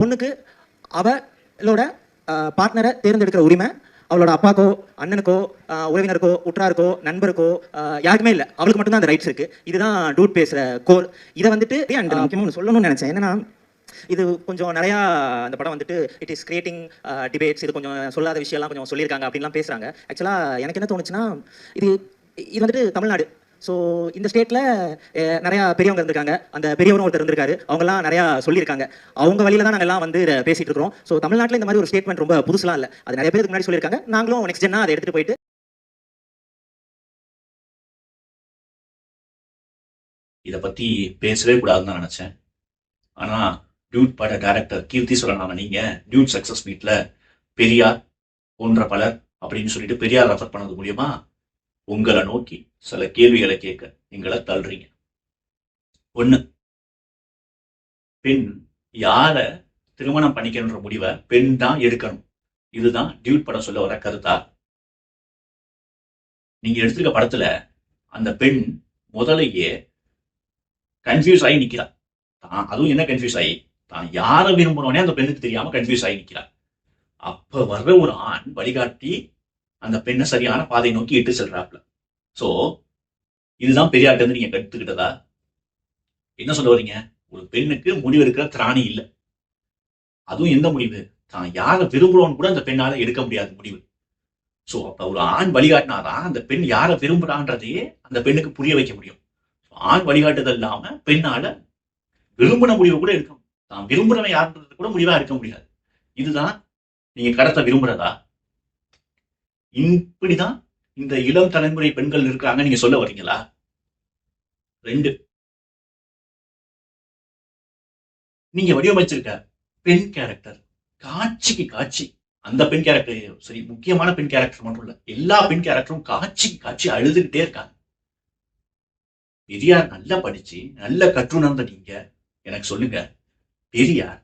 பொண்ணுக்கு அவளோட பார்ட்னரை தேர்ந்தெடுக்கிற உரிமை அவளோட அப்பாக்கோ அண்ணனுக்கோ உறவினருக்கோ உற்றாருக்கோ நண்பருக்கோ யாருக்குமே இல்லை. அவளுக்கு மட்டும்தான் அந்த ரைட்ஸ் இருக்கு. இதுதான் டூட் பேசுற கோர். இதை வந்துட்டு அண்ட் முக்கியமாக ஒன்று சொல்லணும்னு நினைச்சேன். என்னன்னா, இது கொஞ்சம் நிறையா அந்த படம் வந்துட்டு இட் இஸ் கிரியேட்டிங் டிபேட்ஸ், இது கொஞ்சம் சொல்லாத விஷயம்லாம் கொஞ்சம் சொல்லியிருக்காங்க அப்படின்லாம் பேசுகிறாங்க. ஆக்சுவலாக எனக்கு என்ன தோணுச்சுன்னா, இது இது வந்துட்டு தமிழ்நாடு. ஸோ இந்த ஸ்டேட்டில் நிறையா பெரியவங்க இருந்திருக்காங்க. அந்த பெரியவரும் ஒருத்தர் இருந்திருக்காரு. அவங்கலாம் நிறையா சொல்லியிருக்காங்க. அவங்க வழியில் தான் நாங்கள் எல்லாம் வந்து பேசிகிட்டு இருக்கிறோம். ஸோ தமிழ்நாட்டில் இந்த மாதிரி ஒரு ஸ்டேட்மெண்ட் ரொம்ப புதுசுலாம் இல்லை. அது நிறைய பேருக்கு முன்னாடி சொல்லியிருக்காங்க. நாங்களும் நெக்ஸ்ட் ஜென்னா அதை எடுத்துகிட்டு போயிட்டு இதை பற்றி பேசவே கூடாதுன்னு தான் நினச்சேன். ஆனால் டியூட் பட டைரக்டர் கீர்த்தி சுரனான நீங்கள் டியூட் சக்ஸஸ் மீட்டில் பெரியார் போன்ற பலர் அப்படின்னு சொல்லிட்டு பெரியார் ரெஃபர் பண்ணது மூலியமா உங்களை நோக்கி சில கேள்விகளை கேட்க எங்களை தள்ளுறீங்க. ஒண்ணு, பெண் யார திருமணம் பண்ணிக்கணுன்ற முடிவை பெண் தான் எடுக்கணும். இதுதான் டியூட் படம் சொல்ல வர கருத்தா? நீங்க எடுத்துருக்க படத்துல அந்த பெண் முதலையே கன்ஃபியூஸ் ஆகி நிக்கிறா. அதுவும் என்ன கன்ஃபியூஸ் ஆகி, தான் யார விரும்புறோனே அந்த பெண்ணுக்கு தெரியாம கன்ஃபியூஸ் ஆகி நிக்கிறா. அப்ப வர்ற ஒரு ஆண் வழிகாட்டி அந்த பெண்ணை சரியான பாதை நோக்கி இட்டு செல்றாப்ல. சோ இதுதான் பெரியார்ட்ட இருந்து நீங்க கற்றுக்கிட்டதா? என்ன சொல்ல வரீங்க? ஒரு பெண்ணுக்கு முடிவு எடுக்கிற திராணி இல்லை. அதுவும் எந்த முடிவு? தான் யாரை விரும்புறோன்னு கூட அந்த பெண்ணால எடுக்க முடியாத முடிவு. சோ அப்ப ஒரு ஆண் வழிகாட்டினாதான் அந்த பெண் யாரை விரும்புறான்றதையே அந்த பெண்ணுக்கு புரிய வைக்க முடியும். ஆண் வழிகாட்டுதல் இல்லாம பெண்ணால விரும்பின முடிவை கூட எடுக்க, தான் விரும்புறவன் யாருன்றது கூட முடிவா எடுக்க முடியாது. இதுதான் நீங்க கடத்த விரும்புறதா? இப்படிதான் இந்த இளம் தலைமுறை பெண்கள் இருக்கிறாங்க நீங்க சொல்ல வரீங்களா? ரெண்டு, நீங்க வடிவமைச்சிருக்க பெண் கேரக்டர் காட்சிக்கு காட்சி, அந்த பெண் கேரக்டர் சரி, முக்கியமான பெண் கேரக்டர் மட்டும் இல்ல, எல்லா பெண் கேரக்டரும் காட்சிக்கு காட்சி அழுதுகிட்டே இருக்காங்க. பெரியார் நல்லா படிச்சு நல்ல கற்றுணர்ந்த நீங்க எனக்கு சொல்லுங்க, பெரியார்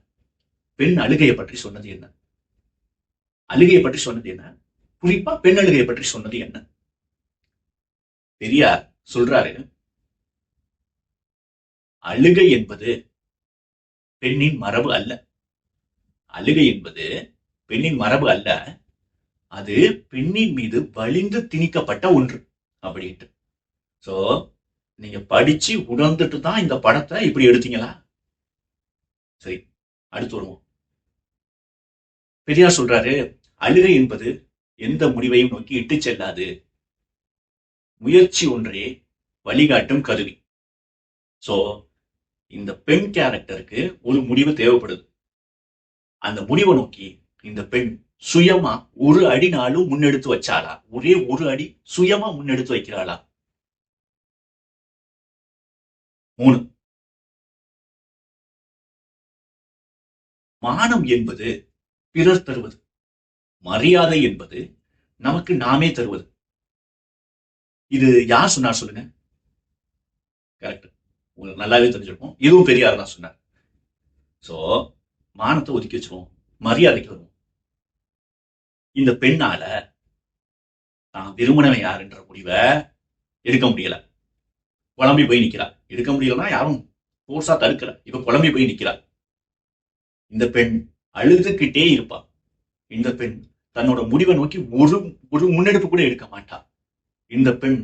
பெண் அழுகையை பற்றி சொன்னது என்ன? அழுகையை பற்றி சொன்னது என்ன? குறிப்பா பெண் அழுகையை பற்றி சொன்னது என்ன? பெரியார் சொல்றாரு, அழுகை என்பது பெண்ணின் மரபு அல்ல. அழுகை என்பது பெண்ணின் மரபு அல்ல, அது பெண்ணின் மீது வலிந்து திணிக்கப்பட்ட ஒன்று அப்படின்ட்டு. சோ நீங்க படிச்சு உணர்ந்துட்டு தான் இந்த படத்தை இப்படி எடுத்தீங்களா? சரி, அடுத்து வருவோம். பெரியார் சொல்றாரு, அழுகை என்பது எந்த முடிவையும் நோக்கி இட்டு செல்லாது, முயற்சி ஒன்றே வழிகாட்டும் கருவி. சோ இந்த பெண் கேரக்டருக்கு ஒரு முடிவு தேவைப்படுது. அந்த முடிவை நோக்கி இந்த பெண் சுயமா ஒரு அடி நாளும் முன்னெடுத்து வச்சாளா? ஒரே ஒரு அடி சுயமா முன்னெடுத்து வைக்கிறாளா? 3, மானம் என்பது பிறர் தருவது, மரியாதை என்பது நமக்கு நாமே தருவது. இது யார் சொன்னார் சொல்லுங்க? கரெக்ட், உங்களுக்கு நல்லாவே தெரிஞ்சிருக்கும். இதுவும் பெரியார் தான் சொன்னார். சோ மானத்தை ஒதுக்கி வச்சிருவோம், மரியாதைக்கு வருவோம். இந்த பெண்ணால தான் விரும்பினவன் யாருன்ற முடிவை எடுக்க முடியல, குழம்பி போய் நிக்கிறா. எடுக்க முடியலன்னா யாரும் போர்ஸா தடுக்கல, இப்ப குழம்பி போய் நிக்கிறா. இந்த பெண் அழுதுகிட்டே இருப்பா. இந்த பெண் தன்னோட முடிவை நோக்கி ஒரு முன்னெடுப்பு கூட எடுக்க மாட்டா. இந்த பெண்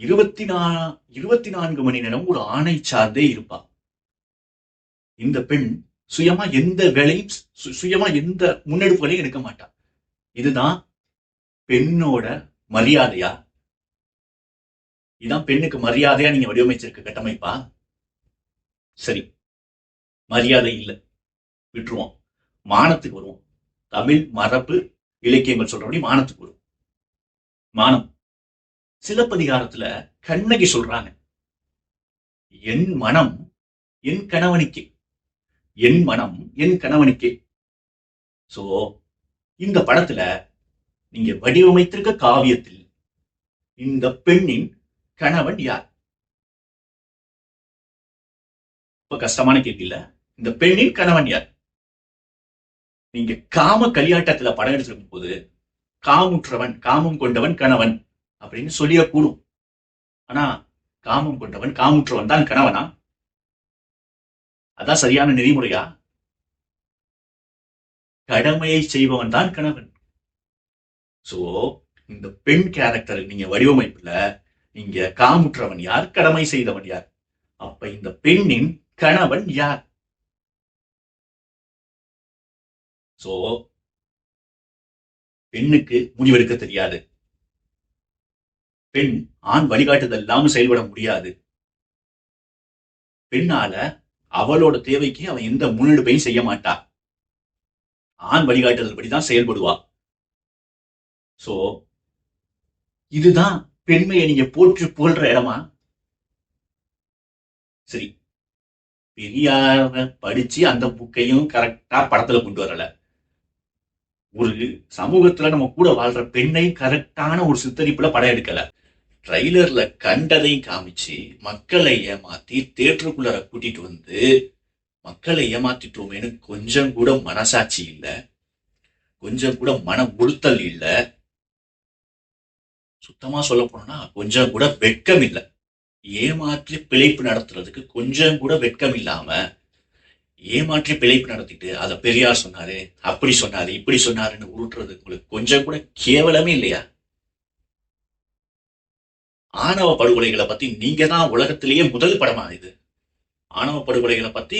24 மணி நேரம் ஒரு ஆணை சார்ந்தே இருப்பா. இந்த பெண் சுயமா எந்த வேலையும் சுயமா எந்த முன்னெடுப்புகளையும் எடுக்க மாட்டா. இதுதான் பெண்ணோட மரியாதையா? இதான் பெண்ணுக்கு மரியாதையா நீங்க வடிவமைச்சிருக்க கட்டமைப்பா? சரி, மரியாதை இல்லை, விட்டுருவோம். மானத்துக்கு வருவோம். தமிழ் மரபு இலக்கியங்கள் சொல்றபடி மானத்துக்கு வரும். மானம், சிலப்பதிகாரத்துல கண்ணகி சொல்றாங்க, என் மனம் என் கணவனுக்கே, என் மனம் என் கணவனுக்கே. சோ இந்த படத்துல நீங்க வடிவமைத்திருக்க காவியத்தில் இந்த பெண்ணின் கணவன் யார்? இப்ப கஷ்டமான கேள்வி இல்ல? இந்த பெண்ணின் கணவன் யார்? நீங்க காம கலியாட்டத்துல படம் எடுத்திருக்கும் போது காமுற்றவன், காமம் கொண்டவன் கணவன் அப்படின்னு சொல்லிய கூடும். ஆனா காமம் கொண்டவன் காமுற்றவன் தான் கணவனா? அதான் சரியான நெறிமுறையா? கடமையை செய்பவன் தான் கணவன். சோ இந்த பெண் கேரக்டர் நீங்க வடிவமைப்புல நீங்க காமுற்றவன் யார், கடமை செய்தவன் யார்? அப்ப இந்த பெண்ணின் கணவன் யார்? சோ பெண்ணுக்கு முடிவெடுக்க தெரியாது. பெண் ஆண் வழிகாட்டுதல் இல்லாம செயல்பட முடியாது. பெண்ணால அவளோட தேவைக்கு அவன் எந்த முன்னெடுப்பையும் செய்ய மாட்டா. ஆண் வழிகாட்டுதல் படிதான் செயல்படுவா. சோ இதுதான் பெண்மையை நீங்க போற்றி புகழ்ற இடமா? சரி, பெரியார படிச்சு அந்த புக்கையும் கரெக்டா படத்துல கொண்டு வரல. ஒரு சமூகத்துல நம்ம கூட வாழ்ற பெண்ணை கரெக்டான ஒரு சித்தரிப்புல படம் எடுக்கல. ட்ரைலர்ல கண்டதையும் காமிச்சு மக்களை ஏமாத்தி தேட்டருக்குள்ள கூட்டிட்டு வந்து மக்களை ஏமாத்திட்டோமேனு கொஞ்சம் கூட மனசாட்சி இல்ல, கொஞ்சம் கூட மன உறுத்தல் இல்ல, சுத்தமா சொல்ல போனா கொஞ்சம் கூட வெட்கம் இல்ல. ஏமாற்றி பிழைப்பு நடத்துறதுக்கு கொஞ்சம் கூட வெட்கம் இல்லாம ஏமாற்றி பிழைப்பு நடத்திட்டு அதை பெரியார் சொன்னாரு, அப்படி சொன்னாரு, இப்படி சொன்னாருன்னு உருட்டுறது உங்களுக்கு கொஞ்சம் கூட கேவலமே இல்லையா? ஆணவ படுகொலைகளை பத்தி நீங்க தான் உலகத்திலேயே முதல் படமா இது. ஆணவ படுகொலைகளை பத்தி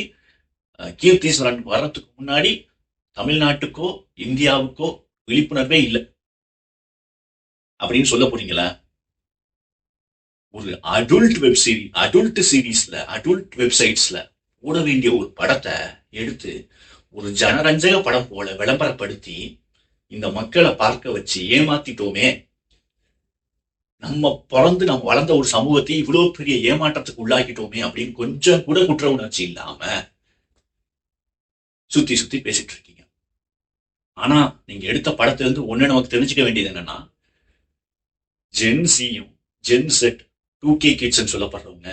கீர்த்தீஸ்வரன் வர்றதுக்கு முன்னாடி தமிழ்நாட்டுக்கோ இந்தியாவுக்கோ விழிப்புணர்வே இல்லை அப்படின்னு சொல்ல போறீங்களா? ஒரு அடல்ட் சீரீஸ்ல அடல்ட் வெப்சைட்ஸ்ல போட வேண்டிய ஒரு படத்தை எடுத்து ஒரு ஜனரஞ்சக படம் போல விளம்பரப்படுத்தி இந்த மக்களை பார்க்க வச்சு ஏமாத்திட்டோமே. நம்ம வளர்ந்த ஒரு சமூகத்தை இவ்வளவு பெரிய ஏமாற்றத்துக்கு உள்ளாக்கிட்டோமே அப்படின்னு கொஞ்சம் கூட குற்ற உணர்ச்சி இல்லாம சுத்தி சுத்தி பேசிட்டு இருக்கீங்க. ஆனா நீங்க எடுத்த படத்துல இருந்து ஒண்ணு நமக்கு தெரிஞ்சுக்க வேண்டியது என்னன்னா, ஜென்சியும் ஜென்செட் 2K கிட்ஸ் சொல்லப்படுறவங்க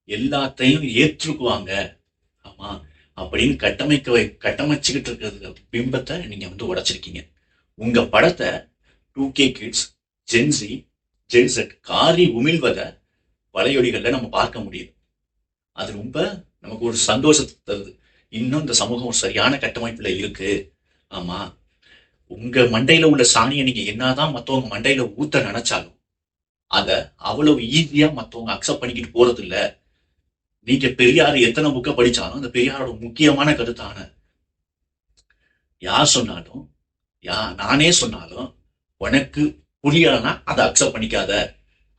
எல்லாத்தையும் ஏற்றுக்குவாங்க ஆமா அப்படின்னு கட்டமைச்சுக்கிட்டு இருக்கிறது பிம்பத்தை நீங்க வந்து உடைச்சிருக்கீங்க. உங்க படத்தை 2K கிட்ஸ், ஜென்சி, ஜென்செட் காரி உமிழ்வதை வலையொலிகள்ல நம்ம பார்க்க முடியுது. அது ரொம்ப நமக்கு ஒரு சந்தோஷத்தை தருது. இன்னும் இந்த சமூகம் ஒரு சரியான கட்டமைப்புல இருக்கு. ஆமா, உங்க மண்டையில உள்ள சாணியை நீங்க என்னதான் மத்தவங்க மண்டையில ஊத்த நினைச்சாலும் அத அவ்வளவு ஈஸியா மத்தவங்க அக்செப்ட் பண்ணிக்கிட்டு போறது இல்ல. நீங்க பெரியார் எத்தனை புக்க படிச்சாலும் அந்த பெரியாரோட முக்கியமான கருத்தான யார் சொன்னாலும் நானே சொன்னாலும் உனக்கு புரியலன்னா அதை அக்செப்ட் பண்ணிக்காத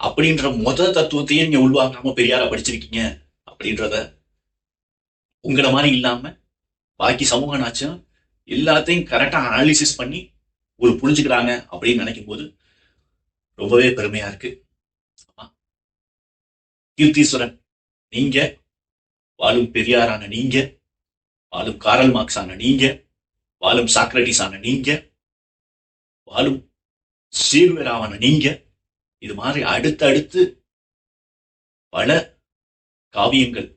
அப்படின்ற தத்துவத்தையே நீங்க உள்வாங்காம பெரியார படிச்சிருக்கீங்க அப்படின்றத உங்களை மாதிரி இல்லாம பாக்கி சமூகனாச்சும் எல்லாத்தையும் கரெக்டா அனாலிசிஸ் பண்ணி ஒரு புரிஞ்சுக்கிறாங்க அப்படின்னு நினைக்கும் போது ரொம்பவே பெருமையா இருக்கு. கீர்த்தீஸ்வரன், நீங்க வாழும் பெரியாரான நீங்க, வாழும் காரல் மார்க்ஸ் ஆன நீங்க, வாழும் சாக்ரட்டிஸ் ஆன நீங்க, வாழும் சீர்வேராவான நீங்க, இது மாதிரி அடுத்தடுத்து பல காவியங்கள்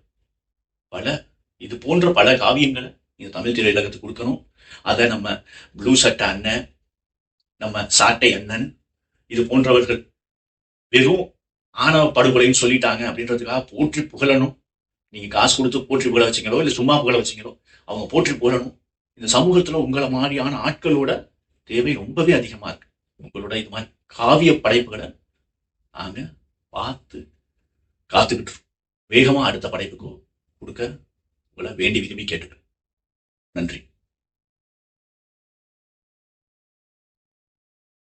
இது போன்ற பல காவியங்களை இந்த தமிழ் திரையுலகத்துக்கு கொடுக்கணும். அதை நம்ம ப்ளூ சட்டை அண்ணன், நம்ம சாட்டை அண்ணன், இது போன்றவர்கள் வெறும் ஆணவ படுகொலைன்னு சொல்லிட்டாங்க அப்படின்றதுக்காக போற்றி புகழணும். நீங்க காசு கொடுத்து போற்றி புகழ வச்சீங்களோ இல்ல சும்மா புகழ வச்சீங்களோ அவங்க போற்றி புகழணும். இந்த சமூகத்துல உங்களை மாதிரியான ஆட்களோட தேவை ரொம்பவே அதிகமா இருக்கு. உங்களோட இது மாதிரி காவிய படைப்புகளை நாங்க பார்த்து காத்துக்கிட்டு வேகமா அடுத்த படைப்புக்கு கொடுக்க உங்களை வேண்டி விரும்பி கேட்டுக்கிறேன். நன்றி.